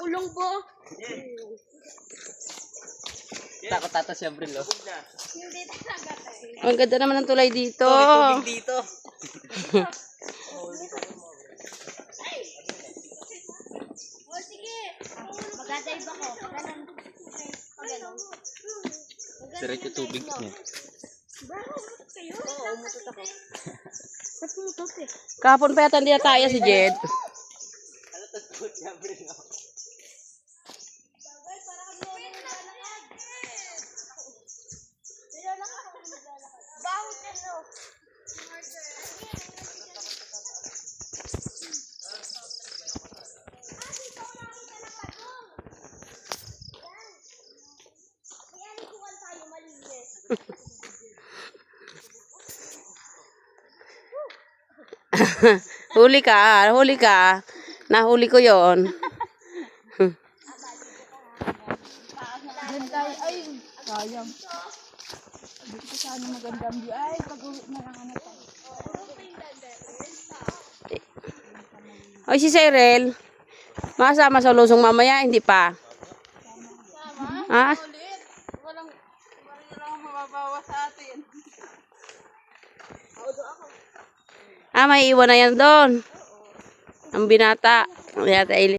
Ulong po. Takot tata siya, Bril. Hindi talaga tayo. Ang ganda naman ng tulay dito. Tubig dito. O sige. Mag-dive ako. Ganun. Diretso tubig niya. Umutot kayo? Oo, umutot ako. Ba't umutot eh? Kahapon pa yata hindi nataya si Jed. Ano tagpot niya, Bril? Bawat ano. Huli ka. Nahuli ko yon. Ay, sayang. Dito sana magandang view. Ay, pag-uwi na lang ano tayo. Oy, si Cyril. Masama sa lusong mamaya, hindi pa. Ha? Walang mababawa sa atin. Ah, may iwan na yan doon. Ang binata. Ang binata